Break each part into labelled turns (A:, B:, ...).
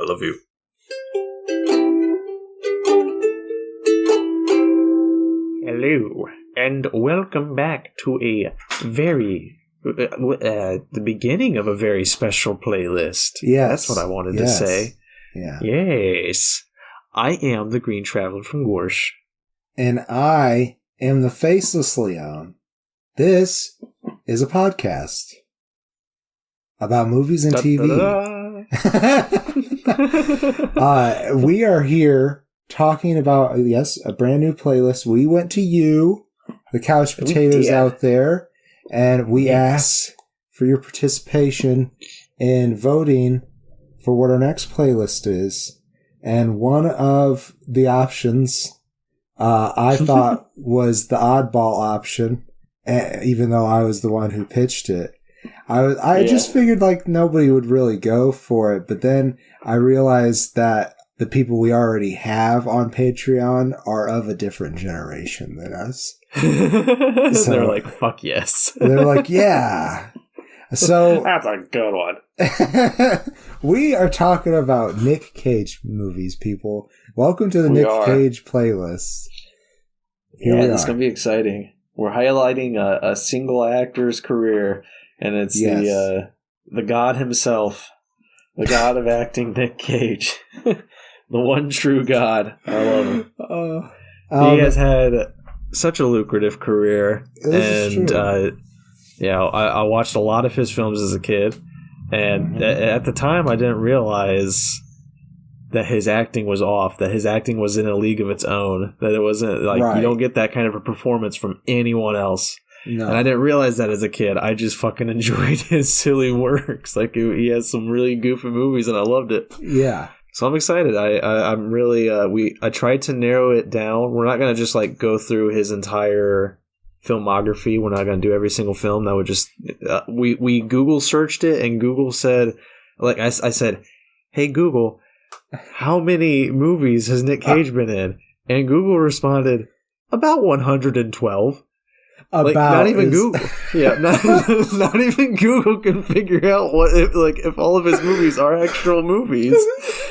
A: I love you. Hello, and welcome back to a very... the beginning of a very special playlist.
B: Yes.
A: That's what I wanted to say.
B: Yeah.
A: Yes. I am the Green Traveler from Gorsh.
B: And I am the Faceless Leon. This is a podcast about movies and TV. We are here talking about, yes, a brand new playlist. We went to you, the couch potatoes out there, and we asked for your participation in voting for what our next playlist is. And one of the options I thought was the oddball option, even though I was the one who pitched it. I just figured like nobody would really go for it, but then I realized that the people we already have on Patreon are of a different generation than us.
A: So they're like, fuck yes.
B: They're like, yeah. So
A: that's a good one.
B: We are talking about Nick Cage movies, people. Welcome to the Nick Cage playlist.
A: Here we are. It's going to be exciting. We're highlighting a single actor's career, and it's the god himself, the god of acting, Nick Cage. The one true god. I love him. He has had such a lucrative career, and I watched a lot of his films as a kid, and at the time I didn't realize that his acting was off, that his acting was in a league of its own, that it wasn't like you don't get that kind of a performance from anyone else. No. And I didn't realize that as a kid. I just fucking enjoyed his silly works. Like he has some really goofy movies, and I loved it.
B: Yeah.
A: So I'm excited. I'm really I tried to narrow it down. We're not gonna just like go through his entire filmography. We're not gonna do every single film. That would just we Google searched it, and Google said, like I said, hey Google, how many movies has Nick Cage been in? And Google responded, about 112. Like not even Google. Yeah, not even Google can figure out if all of his movies are actual movies.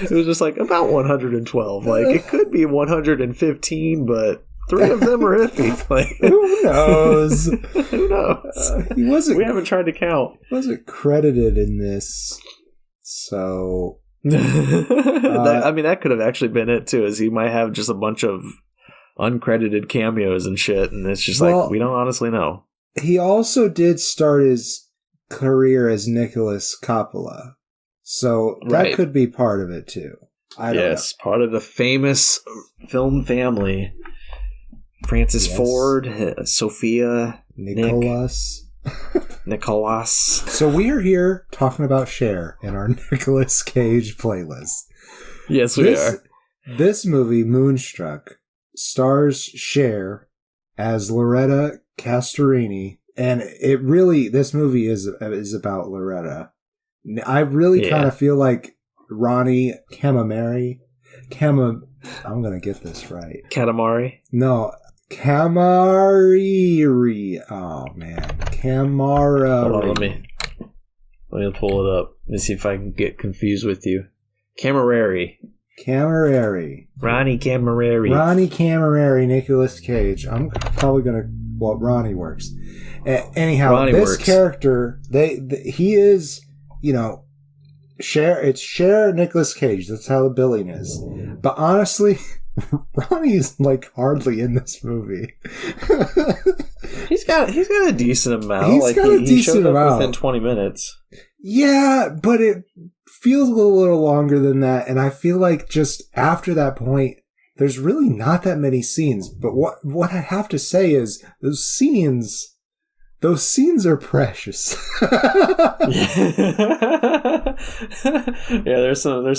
A: It was just like about 112. Like it could be 115, but 3 of them are iffy. Like
B: who knows?
A: Who knows? We haven't tried to count.
B: He wasn't credited in this, so.
A: That could have actually been it too. Is he might have just a bunch of uncredited cameos and shit, and it's just like we don't honestly know.
B: He also did start his career as Nicholas Coppola, so that could be part of it too. I don't know.
A: Part of the famous film family. Francis Ford, Sophia, Nicholas.
B: So we are here talking about Cher in our Nicolas Cage playlist.
A: Yes, we are.
B: This movie, Moonstruck, stars Cher as Loretta Castorini, and this movie is about Loretta. I really kind of feel like Ronny Camameri. I'm gonna get this right.
A: Katamari?
B: No, Camariri. Oh man, Camara.
A: Hold on, let me pull it up. Let me see if I can get confused with you. Camarari. Ronny Camarari, Nicolas Cage.
B: I'm probably gonna. Well, Ronny works. Anyhow,
A: Ronny
B: this
A: works.
B: character, he is, Cher. It's Cher, Nicolas Cage. That's how the billing is. But honestly, Ronnie's like hardly in this movie.
A: He's got a decent amount.
B: He showed up
A: within 20 minutes.
B: Yeah, but it feels a little longer than that, and I feel like just after that point, there's really not that many scenes. But what I have to say is those scenes are precious.
A: There's some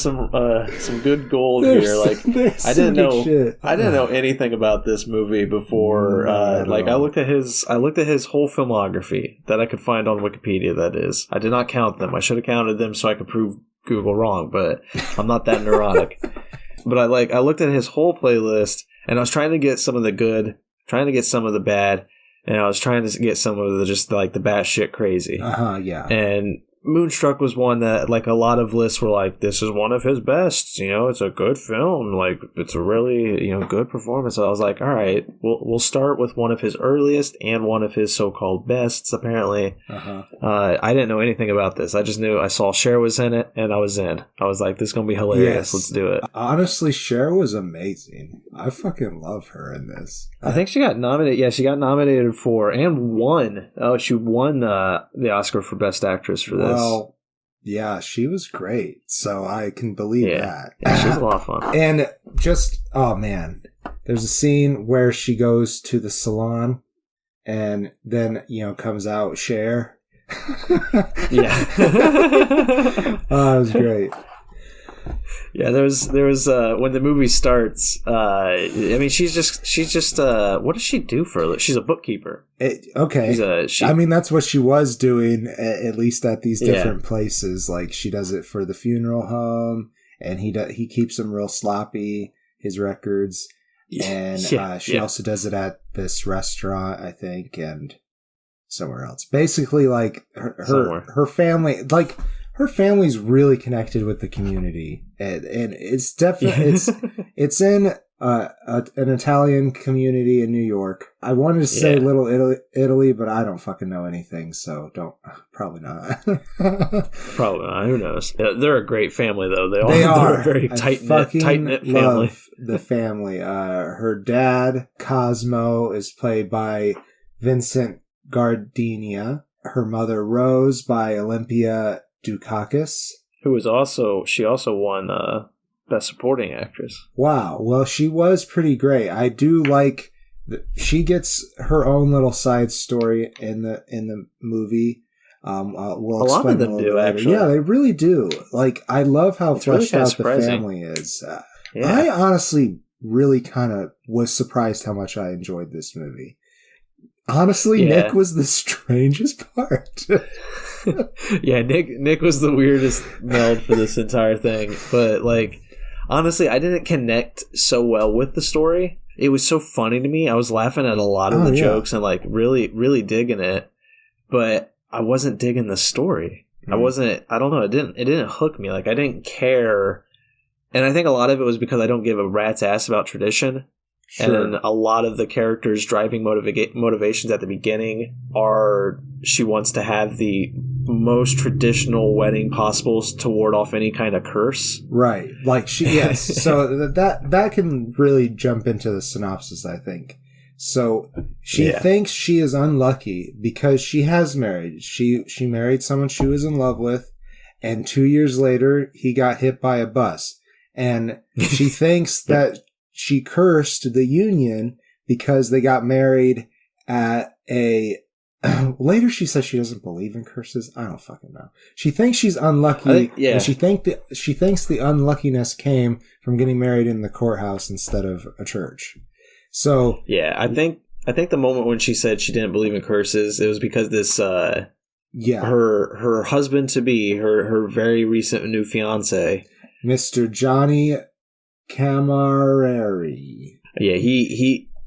A: good gold here. Like I didn't know anything about this movie before. I looked at his whole filmography that I could find on Wikipedia. That is, I did not count them. I should have counted them so I could prove Google wrong, but I'm not that neurotic. But I looked at his whole playlist, and I was trying to get some of the good, trying to get some of the bad. And I was trying to get some of the just like the batshit crazy.
B: Yeah.
A: And Moonstruck was one that, like, a lot of lists were like, this is one of his bests, you know, it's a good film, like, it's a really, you know, good performance. So I was like, all right, we'll start with one of his earliest and one of his so-called bests, apparently. I didn't know anything about this. I just knew I saw Cher was in it, and I was in. I was like, this is going to be hilarious. Yes. Let's do it.
B: Honestly, Cher was amazing. I fucking love her in this.
A: I think she got nominated. Yeah, she got nominated for, and won. Oh, she won the Oscar for Best Actress for this.
B: Well, yeah, she was great, so I can believe that.
A: Yeah, she was a lot of fun.
B: And just, oh man, there's a scene where she goes to the salon, and then, you know, comes out Cher.
A: Yeah.
B: Oh, it was great.
A: Yeah, there was when the movie starts. I mean, she's just what does she do for a living? She's a bookkeeper.
B: Okay, I mean, that's what she was doing, at least at these different places. Like, she does it for the funeral home, and he keeps them real sloppy, his records, and she also does it at this restaurant, I think, and somewhere else. Basically, like her family, like. Her family's really connected with the community, and it's definitely it's in an Italian community in New York. I wanted to say Little Italy, but I don't fucking know anything, so probably not.
A: Probably not. Who knows? Yeah, they're a great family, though. They are a very tight knit family.
B: Love the family. Her dad Cosmo is played by Vincent Gardenia. Her mother Rose by Olympia Dukakis,
A: she also won Best Supporting Actress.
B: Wow, well, she was pretty great. I do like she gets her own little side story in the movie. We'll
A: a lot of them do, actually.
B: Yeah, they really do. Like, I love how fleshed out the family is. I honestly really kind of was surprised how much I enjoyed this movie. Honestly, Nick was the strangest part.
A: Yeah, Nick was the weirdest meld for this entire thing. But, like, honestly, I didn't connect so well with the story. It was so funny to me. I was laughing at a lot of the jokes and, like, really, really digging it. But I wasn't digging the story. I don't know. It didn't hook me. Like, I didn't care. And I think a lot of it was because I don't give a rat's ass about tradition. Sure. And a lot of the characters' driving motivations at the beginning are she wants to have the most traditional wedding possible to ward off any kind of curse.
B: Right. Like, yes. So that can really jump into the synopsis, I think. So she thinks she is unlucky because she has married. She married someone she was in love with, and 2 years later he got hit by a bus. And she thinks that she cursed the union because they got married at a... Later she says she doesn't believe in curses. I don't fucking know. She thinks she's unlucky, and she thinks the unluckiness came from getting married in the courthouse instead of a church. So
A: yeah, I think the moment when she said she didn't believe in curses, it was because this her husband to be, her very recent new fiance,
B: Mr. Johnny Camareri.
A: Yeah,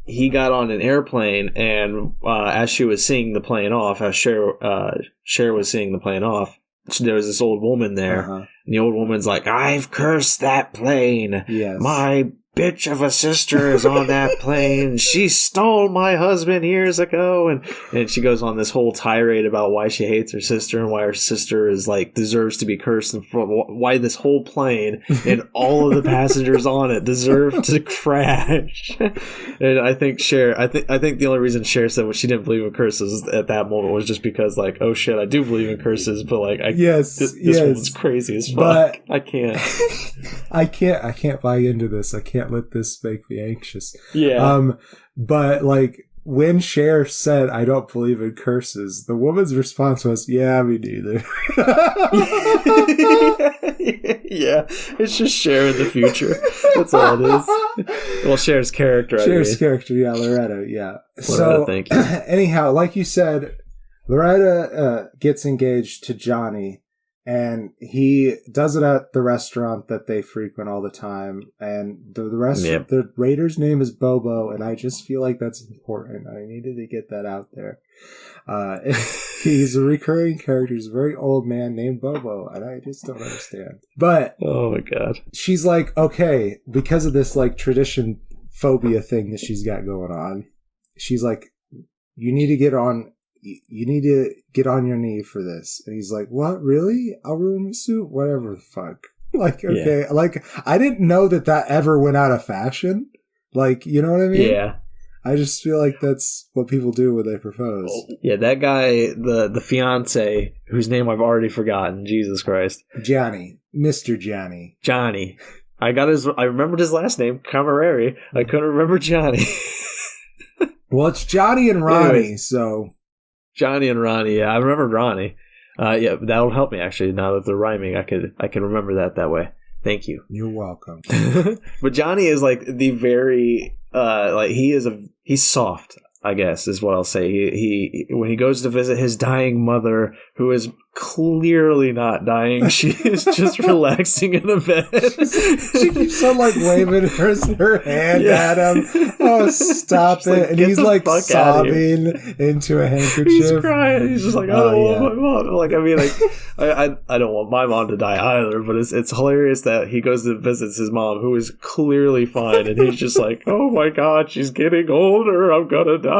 A: he got on an airplane, and as she was seeing the plane off, as Cher was seeing the plane off, there was this old woman there, and the old woman's like, "I've cursed that plane.
B: Yes.
A: My bitch of a sister is on that plane. She stole my husband years ago," and she goes on this whole tirade about why she hates her sister and why her sister is like deserves to be cursed, and why this whole plane and all of the passengers on it deserve to crash. And I think Cher, I think the only reason Cher said she didn't believe in curses at that moment was just because, like, oh shit, I do believe in curses, but like, this woman's crazy as fuck. But I can't.
B: I can't buy into this. I can't let this make me anxious.
A: Yeah.
B: But like, when Cher said, "I don't believe in curses," the woman's response was, "Yeah, me neither." Yeah,
A: it's just Cher in the future. That's all it is. Well, Cher's character.
B: Yeah, Loretta. Yeah. So, anyhow, like you said, Loretta gets engaged to Johnny. And he does it at the restaurant that they frequent all the time. And the waiter's name is Bobo, and I just feel like that's important. I needed to get that out there. He's a recurring character. He's a very old man named Bobo, and I just don't understand. But
A: oh my god,
B: she's like, okay, because of this like tradition phobia thing that she's got going on, she's like, you need to get on your knee for this. And he's like, what, really? I'll ruin my suit? Whatever the fuck. Like, okay, like, I didn't know that ever went out of fashion. Like, you know what I mean?
A: Yeah.
B: I just feel like that's what people do when they propose.
A: Yeah, that guy, the fiance, whose name I've already forgotten, Jesus Christ.
B: Johnny. Mr. Johnny.
A: Johnny. I remembered his last name, Camerari. I couldn't remember Johnny.
B: Well, it's Johnny and Ronny,
A: Anyways,
B: so.
A: Johnny and Ronny, yeah, I remembered Ronny. Yeah, that'll help me, actually, now that they're rhyming. I can remember that way. Thank you.
B: You're welcome.
A: But Johnny is like the very he's soft, I guess is what I'll say. He when he goes to visit his dying mother, who is clearly not dying, she is just relaxing in a bed. She
B: keeps on like waving her hand at him. Oh, stop it!
A: Like,
B: and he's like sobbing into a handkerchief.
A: He's crying. He's just like, I don't want my mom. Like, I mean, like, I don't want my mom to die either. But it's hilarious that he goes to visit his mom, who is clearly fine, and he's just like, oh my god, she's getting older. I'm gonna die.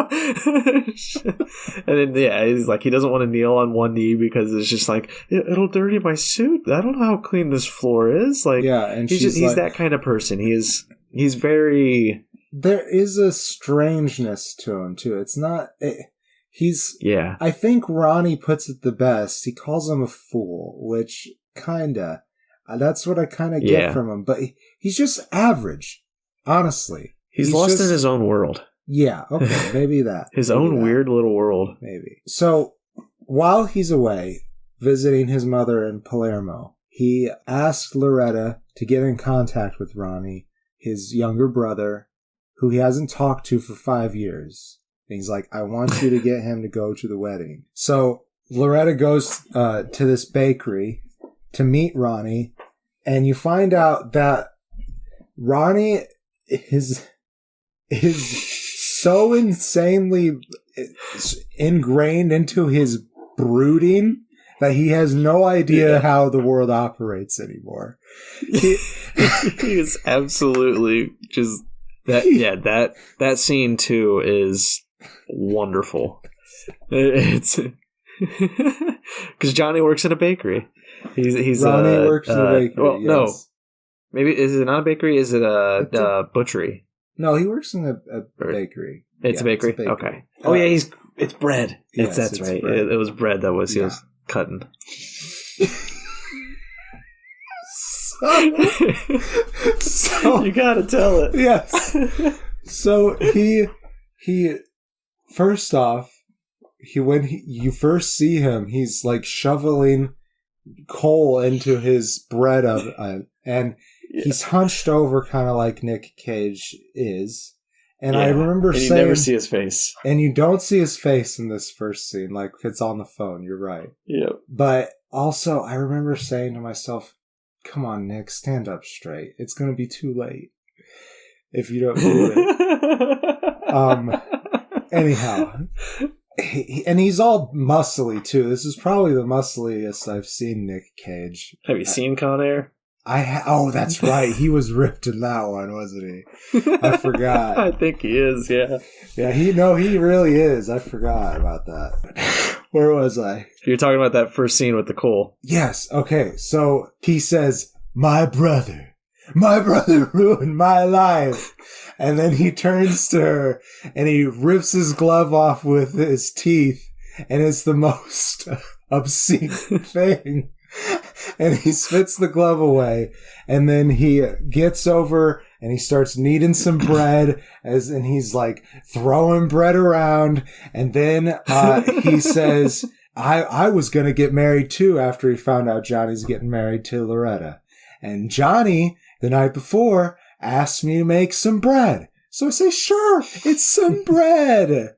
A: And then he's like, he doesn't want to kneel on one knee because it's just like, it'll dirty my suit. I don't know how clean this floor is. Like,
B: and
A: he's that kind of person. He's very.
B: There is a strangeness to him too. It's not. I think Ronny puts it the best. He calls him a fool, which kinda. That's what I kind of get from him. But he's just average. Honestly,
A: he's lost in his own world.
B: Yeah. Okay. Maybe that.
A: His own weird little world.
B: Maybe. So while he's away visiting his mother in Palermo, he asked Loretta to get in contact with Ronny, his younger brother, who he hasn't talked to for 5 years. And he's like, I want you to get him to go to the wedding. So Loretta goes to this bakery to meet Ronny, and you find out that Ronny is so insanely ingrained into his brooding that he has no idea how the world operates anymore.
A: He is absolutely just that scene too is wonderful. It's because Johnny works at a bakery. Ronny works at a bakery. Well, yes. No, maybe is it not a bakery? Is it a butchery?
B: No, he works in a bakery.
A: It's a bakery. Okay. Oh yeah, it's bread. Yes, that's right. Bread. It was bread that he was cutting. So you gotta tell it.
B: Yes. So he first off, when you first see him, he's like shoveling coal into his bread oven, and he's hunched over, kind of like Nick Cage is. And I remember saying, you
A: never see his face,
B: and you don't see his face in this first scene. Like if it's on the phone, you're right.
A: Yeah.
B: But also, I remember saying to myself, come on, Nick, stand up straight. It's going to be too late if you don't do it. Anyhow, and he's all muscly, too. This is probably the muscliest I've seen Nick Cage.
A: Have you seen Con Air?
B: Oh, that's right. He was ripped in that one, wasn't he? I forgot.
A: I think he is, yeah.
B: Yeah, he really is. I forgot about that. Where was I?
A: You're talking about that first scene with the coal.
B: Yes. Okay. So he says, my brother ruined my life. And then he turns to her and he rips his glove off with his teeth. And it's the most obscene thing. And he spits the glove away. And then he gets over and he starts kneading some bread and he's like throwing bread around. And then he says, I was going to get married too after he found out Johnny's getting married to Loretta. And Johnny, the night before, asked me to make some bread. So I say, sure, it's some bread.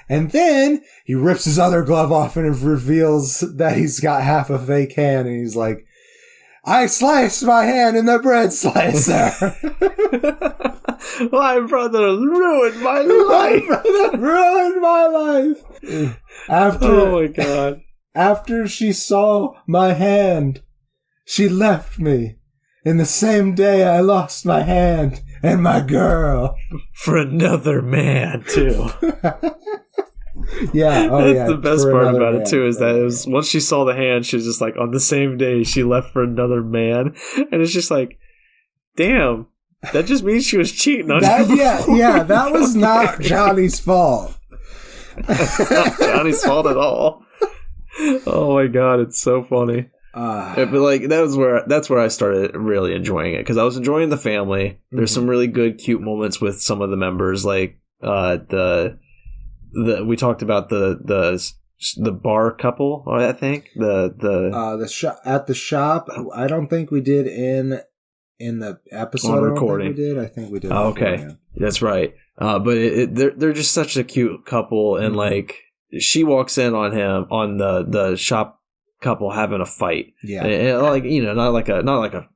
B: And then he rips his other glove off and it reveals that he's got half a fake hand. And he's like, I sliced my hand in the bread slicer.
A: My brother ruined my life.
B: My brother ruined my life.
A: Oh my god.
B: After she saw my hand, she left me. In the same day I lost my hand and my girl.
A: For another man, too.
B: Yeah,
A: that's the best part about it too. Is that it was once she saw the hand, she was just like, on the same day she left for another man, and it's just like, damn, that just means she was cheating on you.
B: Yeah, that was not Johnny's fault.
A: It's not Johnny's fault at all. Oh my god, it's so funny. But like that's where I started really enjoying it, because I was enjoying the family. There's some really good, cute moments with some of the members, like we talked about the bar couple. I think the
B: shop at the shop. I don't think we did in the episode recording. I think we did.
A: Oh, okay, that's right. But they're just such a cute couple, and like she walks in on the shop couple having a fight.
B: Yeah,
A: and like not like a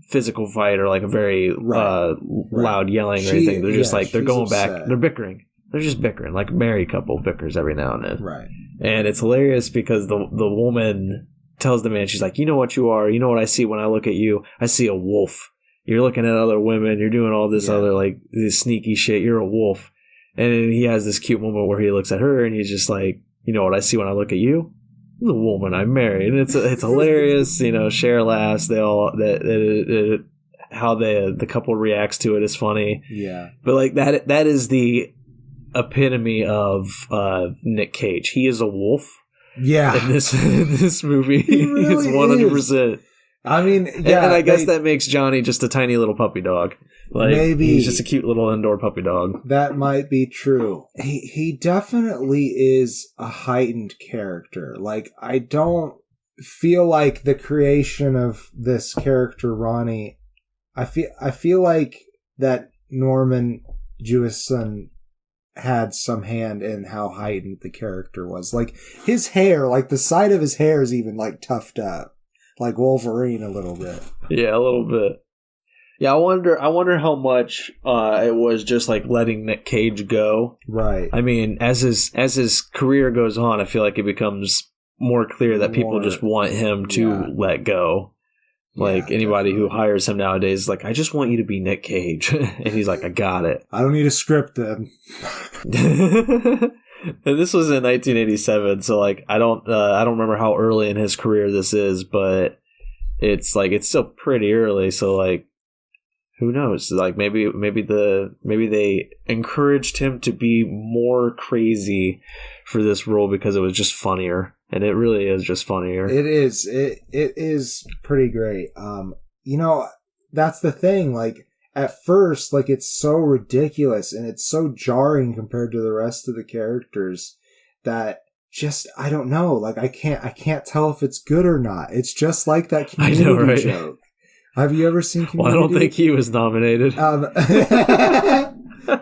A: physical fight or like a very loud yelling or anything. They're just like they're going back. They're bickering. They're just bickering, like a married couple bickers every now and then.
B: Right.
A: And it's hilarious because the woman tells the man, she's like, you know what you are? You know what I see when I look at you? I see a wolf. You're looking at other women. You're doing all this other, like, this sneaky shit. You're a wolf. And then he has this cute moment where he looks at her and he's just like, you know what I see when I look at you? The woman I married. And it's hilarious. Cher laughs. They all, how the couple reacts to it is funny.
B: Yeah.
A: But, like, that is the epitome of Nick Cage. He is a wolf.
B: Yeah.
A: In this movie, he really is 100%.
B: I mean, yeah.
A: And I guess that makes Johnny just a tiny little puppy dog. Like, maybe he's just a cute little indoor puppy dog.
B: That might be true. He definitely is a heightened character. Like, I don't feel like the creation of this character, Ronny. I feel like that Norman Jewison had some hand in how heightened the character was. Like, his hair, like the side of his hair is even like tufted up, like Wolverine a little bit.
A: Yeah, a little bit. Yeah, I wonder how much it was just like letting Nick Cage go.
B: Right.
A: I mean, as his career goes on, I feel like it becomes more clear that people just want him to let go. Like, anybody who hires him nowadays is like, I just want you to be Nick Cage. And he's like, I got it.
B: I don't need a script then.
A: And this was in 1987, so like I don't remember how early in his career this is, but it's still pretty early, so like who knows? Like maybe they encouraged him to be more crazy for this role because it was just funnier. And it really is just funnier.
B: It is. It is pretty great. That's the thing. Like, at first, like, it's so ridiculous and it's so jarring compared to the rest of the characters that just, I don't know. Like, I can't tell if it's good or not. It's just like that Community joke. Have you ever seen Community?
A: Well, I don't think he was nominated.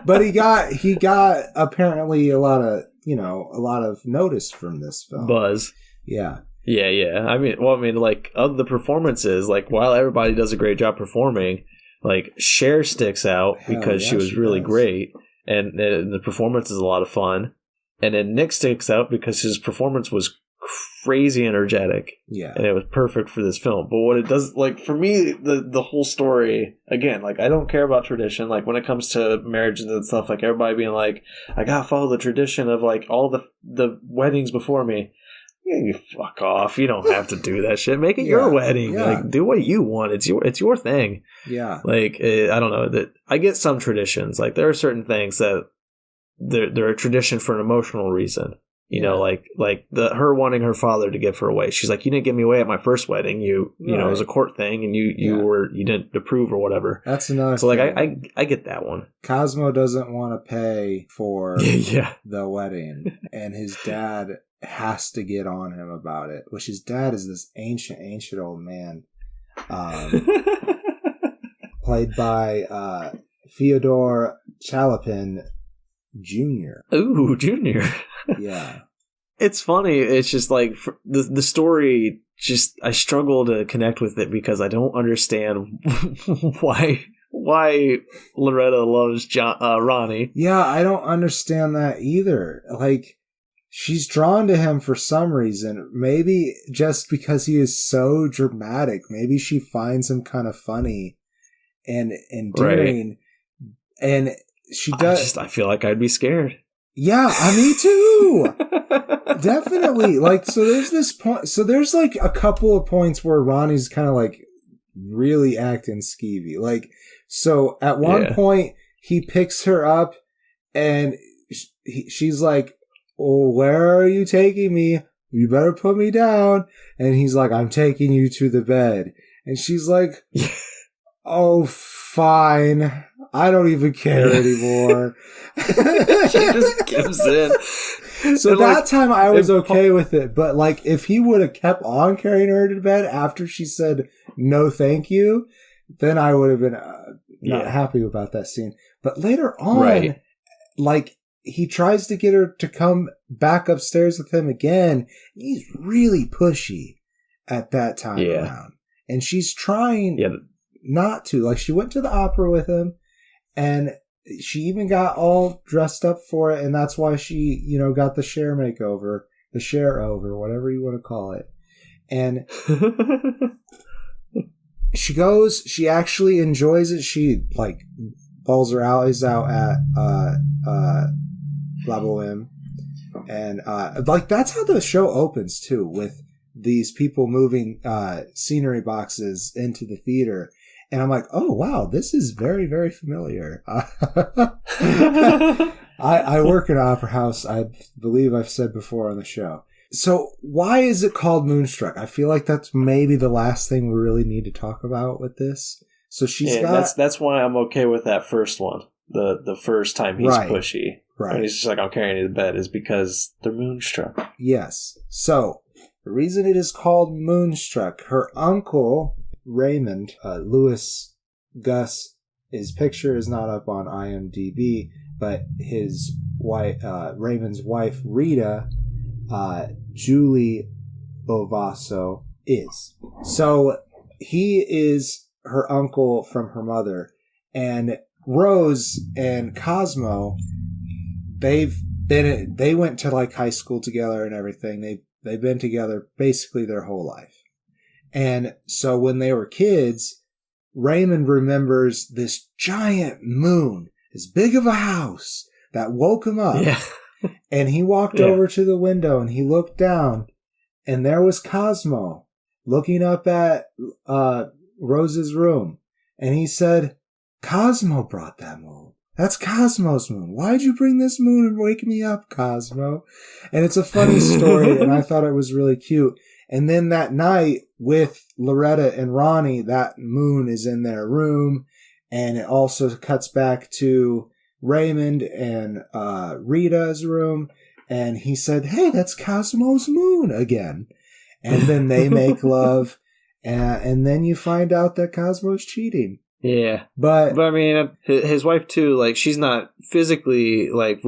B: But he got apparently a lot of notice from this film.
A: Buzz.
B: Yeah.
A: Yeah. I mean, like, of the performances, like, while everybody does a great job performing, like, Cher sticks out because she was really great, and the performance is a lot of fun. And then Nick sticks out because his performance was crazy energetic.
B: Yeah. And
A: it was perfect for this film. But what it does, like, for me, the whole story, again, like, I don't care about tradition. Like, when it comes to marriages and stuff, like, everybody being like, I gotta follow the tradition of, like, all the weddings before me. Yeah, you fuck off. You don't have to do that shit. Make it your wedding. Yeah. Like, do what you want. It's your thing.
B: Yeah.
A: Like, I don't know. That I get some traditions. Like, there are certain things that they're a tradition for an emotional reason. You know, like her wanting her father to give her away. She's like, you didn't give me away at my first wedding. You know, it was a court thing, and you didn't approve or whatever.
B: That's another.
A: So like, I get that one.
B: Cosmo doesn't want to pay for the wedding, and his dad has to get on him about it. Which his dad is this ancient old man, played by Fyodor Chalapin Jr.
A: Ooh, Jr.
B: Yeah.
A: It's funny. It's just like the story, just I struggle to connect with it because I don't understand why Loretta loves Ronny.
B: Yeah, I don't understand that either. Like, she's drawn to him for some reason. Maybe just because he is so dramatic. Maybe she finds him kind of funny and endearing. Right. And she does.
A: I feel like I'd be scared.
B: Yeah, me too. Definitely. Like, so there's this point. So there's like a couple of points where Ronnie's kind of like really acting skeevy. Like, so at one point he picks her up and she's like, "Oh, where are you taking me? You better put me down." And he's like, "I'm taking you to the bed." And she's like, "Oh, fine. I don't even care anymore."
A: She just gives in.
B: So and that time I was okay with it. But like, if he would have kept on carrying her to bed after she said no thank you, then I would have been not happy about that scene. But later on, like, he tries to get her to come back upstairs with him again. He's really pushy at that time around. And she's trying not to. Like, she went to the opera with him, and she even got all dressed up for it, and that's why she, got the Cher makeover, the Cher over, whatever you want to call it. And she actually enjoys it. She, like, balls her eyes out at La Boheme. And, like, that's how the show opens, too, with these people moving scenery boxes into the theater. And I'm like, oh, wow, this is very, very familiar. I work at an opera house. I believe I've said before on the show. So why is it called Moonstruck? I feel like that's maybe the last thing we really need to talk about with this. So she's got...
A: That's why I'm okay with that first one. The first time he's pushy. Right. And he's just like, "I'm carrying you to bed," is because they're moonstruck.
B: Yes. So the reason it is called Moonstruck, her uncle... Raymond, Louis Gus, his picture is not up on IMDb, but his wife, Raymond's wife, Rita, Julie Bovasso, is. So he is her uncle from her mother, and Rose and Cosmo, they went to like high school together and everything. They've been together basically their whole life. And so when they were kids, Raymond remembers this giant moon, as big of a house, that woke him up. Yeah. And he walked over to the window and he looked down, and there was Cosmo looking up at Rose's room. And he said, "Cosmo brought that moon. That's Cosmo's moon. Why'd you bring this moon and wake me up, Cosmo?" And it's a funny story, and I thought it was really cute. And then that night with Loretta and Ronnie, that moon is in their room. And it also cuts back to Raymond and Rita's room. And he said, "Hey, that's Cosmo's moon again." And then they make love. And then you find out that Cosmo's cheating.
A: Yeah. But I mean, his wife too, like, she's not physically, like,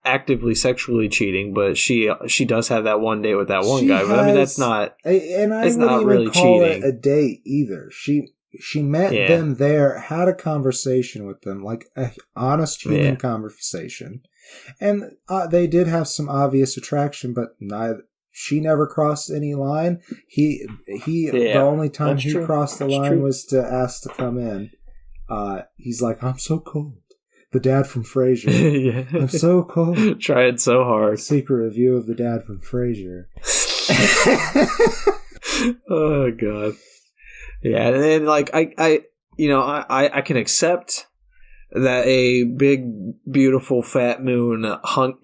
A: actively sexually cheating, but she does have that one date with that one guy. But I mean, that's not, and I wouldn't even really call cheating.
B: It a date either. She met them there, had a conversation with them, like a honest human conversation, and they did have some obvious attraction, but she never crossed any line. The only time he crossed the line was to ask to come in. He's like, "I'm so cold." The dad from Frasier. "I'm so cold."
A: Tried so hard.
B: Secret review of the dad from Frasier.
A: Oh God. Yeah, and then like I can accept that a big, beautiful, fat moon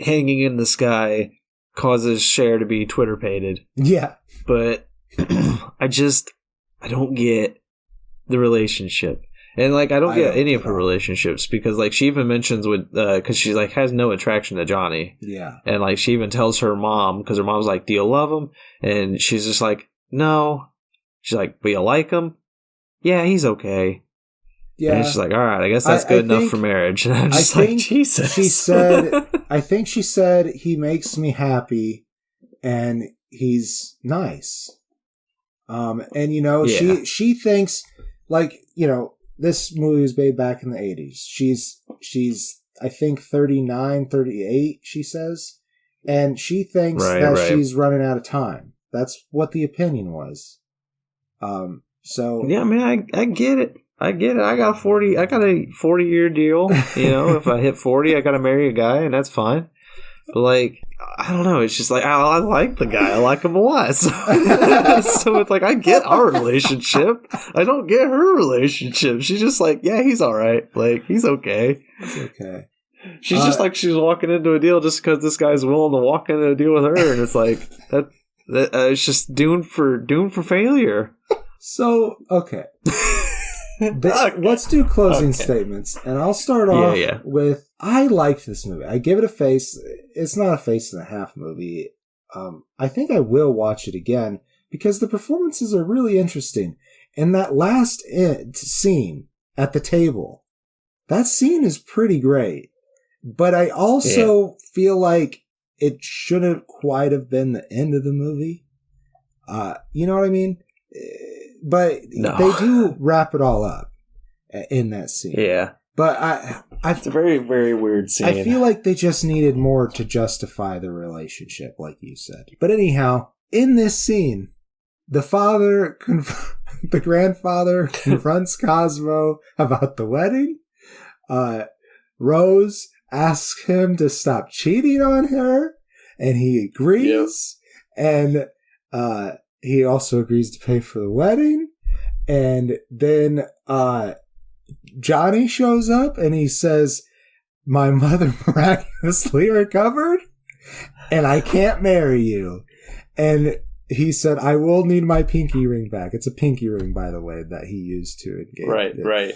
A: hanging in the sky causes Cher to be Twitter-pated.
B: Yeah,
A: but I don't get the relationship. And, like, I don't get any of her relationships because, like, she even mentions because she, like, has no attraction to Johnny.
B: Yeah.
A: And, like, she even tells her mom, because her mom's like, "Do you love him?" And she's just like, "No." She's like, "But you like him?" "Yeah, he's okay." Yeah. And she's like, "All right, I guess that's good enough for marriage." And I'm just like, Jesus.
B: I think she said, "He makes me happy and he's nice." And, she thinks, like, this movie was made back in the 80s. She's I think 39, 38, she says. And she thinks that she's running out of time. That's what the opinion was. So
A: yeah, man, I get it. I got a 40-year deal. You know, if I hit 40, I got to marry a guy, and that's fine. But like, I don't know. It's just like I like the guy. I like him a lot. So, so it's like I get our relationship. I don't get her relationship. She's just like, yeah, he's all right. Like he's okay.
B: It's okay.
A: She's just like she's walking into a deal just because this guy's willing to walk into a deal with her, and it's like that. It's just doomed for failure.
B: So okay. Let's do closing statements, and I'll start off with I liked this movie. I give it a face. It's not a face and a half movie. I think I will watch it again because the performances are really interesting. And that last scene at the table, that scene is pretty great. But I also feel like it shouldn't quite have been the end of the movie. You know what I mean? But they do wrap it all up in that scene.
A: Yeah.
B: But
A: it's a very, very weird scene.
B: I feel like they just needed more to justify the relationship, like you said. But anyhow, in this scene, the grandfather confronts Cosmo about the wedding. Rose asks him to stop cheating on her, and he agrees. Yep. And he also agrees to pay for the wedding. And then Johnny shows up and he says, my mother miraculously recovered and I can't marry you. And he said, I will need my pinky ring back. It's a pinky ring, by the way, that he used to engage.
A: Right.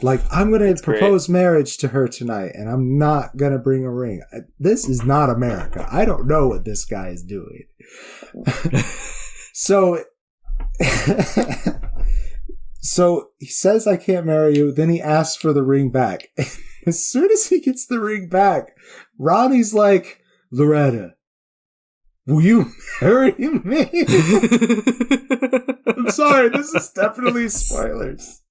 B: Like, I'm going to propose marriage to her tonight and I'm not going to bring a ring. This is not America. I don't know what this guy is doing. So he says, I can't marry you. Then he asks for the ring back. As soon as he gets the ring back, Ronnie's like, Loretta, will you marry me? I'm sorry, this is definitely spoilers.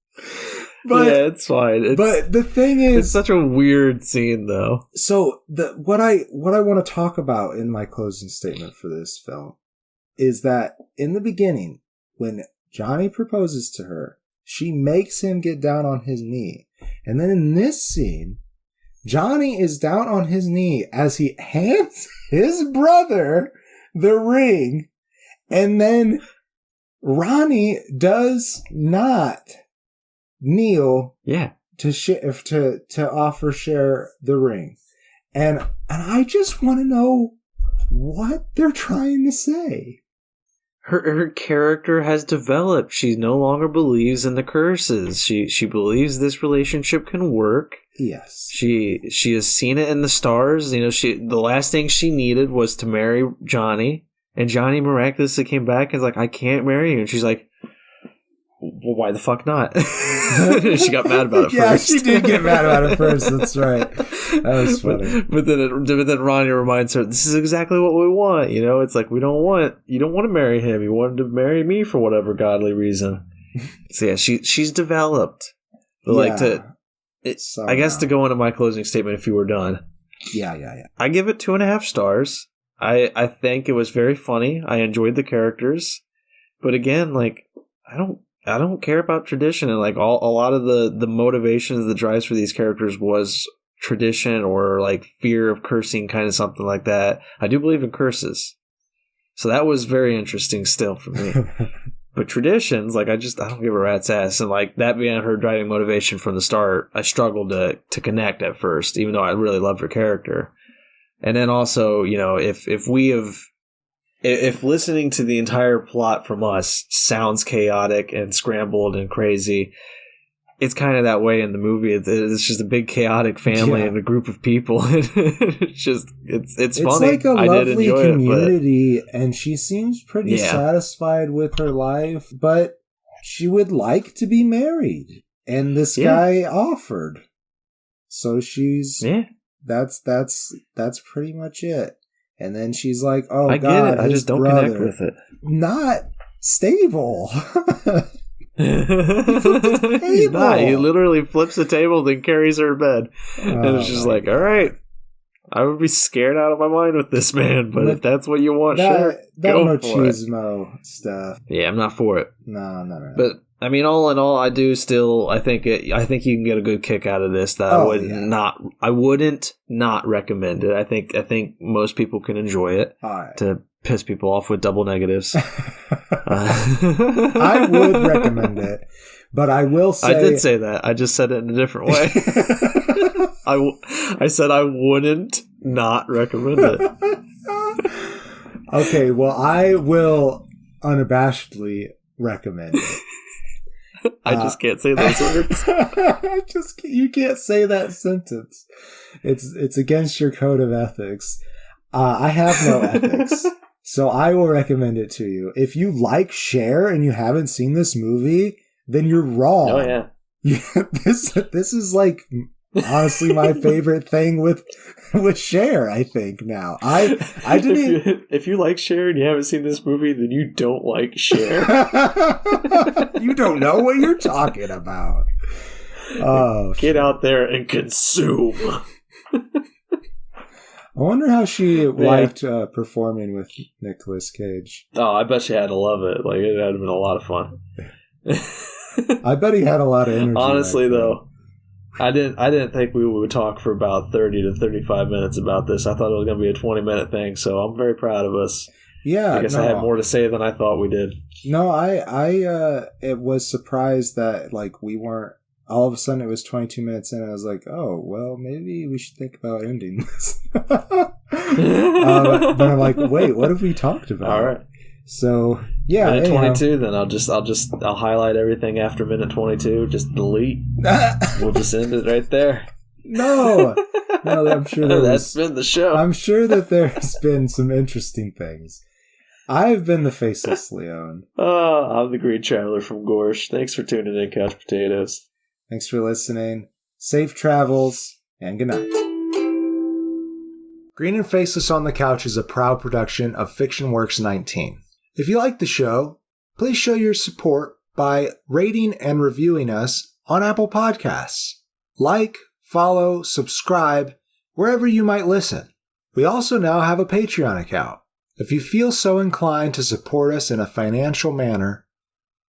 B: But,
A: yeah, it's fine.
B: But the thing is,
A: it's such a weird scene, though.
B: So what I want to talk about in my closing statement for this film is that in the beginning, when Johnny proposes to her, she makes him get down on his knee. And then in this scene, Johnny is down on his knee as he hands his brother the ring. And then Ronnie does not kneel to offer Cher the ring. And I just want to know what they're trying to say.
A: Her character has developed. She no longer believes in the curses. She believes this relationship can work.
B: Yes.
A: She has seen it in the stars. You know, the last thing she needed was to marry Johnny, and Johnny miraculously came back and was like, I can't marry you. And she's like, well, why the fuck not? She got mad about it first.
B: Yeah, she did get mad about it first. That's right. That was funny.
A: But then Ronnie reminds her, this is exactly what we want. You know, it's like, you don't want to marry him. You wanted to marry me for whatever godly reason. So yeah, she's developed. But I guess to go into my closing statement, if you were done.
B: Yeah.
A: I give it 2.5 stars. I think it was very funny. I enjoyed the characters. But again, like, I don't care about tradition, and like a lot of the motivations, the drives for these characters was tradition or like fear of cursing, kind of something like that. I do believe in curses, so that was very interesting still for me. But traditions, like I don't give a rat's ass, and like that being her driving motivation from the start, I struggled to connect at first, even though I really loved her character. And then also, you know, if listening to the entire plot from us sounds chaotic and scrambled and crazy, it's kind of that way in the movie. It's just a big chaotic family and a group of people. it's funny.
B: Like a lovely community, and she seems pretty satisfied with her life, but she would like to be married, and this guy offered. So she's that's pretty much it. And then she's like, "Oh, I get it.
A: I just don't connect with it.
B: Not stable."
A: He's not. He literally flips the table, then carries her to bed, and it's just like, "All right, I would be scared out of my mind with this, man. But if that's what you want, sure,
B: that
A: go for it.
B: machismo stuff.
A: Yeah, I'm not for it.
B: No.
A: But I mean, all in all, I do still. I think you can get a good kick out of this. That I wouldn't not recommend it. I think most people can enjoy it.
B: All right.
A: To piss people off with double negatives.
B: I would recommend it, but I will say
A: I did say that. I just said it in a different way. I said I wouldn't not recommend it.
B: Okay, well, I will unabashedly recommend it.
A: I just can't say those words.
B: You can't say that sentence. It's against your code of ethics. I have no ethics, so I will recommend it to you. If you like Cher and you haven't seen this movie, then you're wrong.
A: Oh yeah.
B: This is like honestly my favorite thing with Cher, I think now. I didn't
A: if you like Cher and you haven't seen this movie, then you don't like Cher.
B: You don't know what you're talking about. Oh,
A: get out there and consume.
B: I wonder how she liked performing with Nicolas Cage.
A: Oh, I bet she had to love it. Like, it had been a lot of fun.
B: I bet he had a lot of energy.
A: Honestly, though, I didn't think we would talk for about 30 to 35 minutes about this. I thought it was going to be a 20-minute thing, so I'm very proud of us.
B: Yeah,
A: I guess I had more to say than I thought we did.
B: No, I was surprised that like we weren't. All of a sudden, it was 22 minutes in, and I was like, "Oh, well, maybe we should think about ending this." But I'm like, "Wait, what have we talked about?"
A: All right.
B: So yeah,
A: minute 22. Then I'll highlight everything after minute 22. Just delete. We'll just end it right there.
B: No, I'm sure
A: that's been the show.
B: I'm sure that there's been some interesting things. I've been the Faceless Leon.
A: I'm the Green Traveler from Gorsh. Thanks for tuning in, Couch Potatoes.
B: Thanks for listening. Safe travels, and good night. Green and Faceless on the Couch is a proud production of Fiction Works 19. If you like the show, please show your support by rating and reviewing us on Apple Podcasts. Like, follow, subscribe, wherever you might listen. We also now have a Patreon account. If you feel so inclined to support us in a financial manner,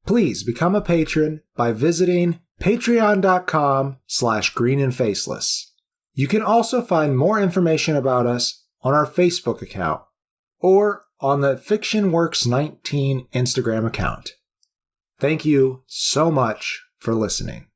B: please become a patron by visiting patreon.com/greenandfaceless. You can also find more information about us on our Facebook account or on the Fiction Works 19 Instagram account. Thank you so much for listening.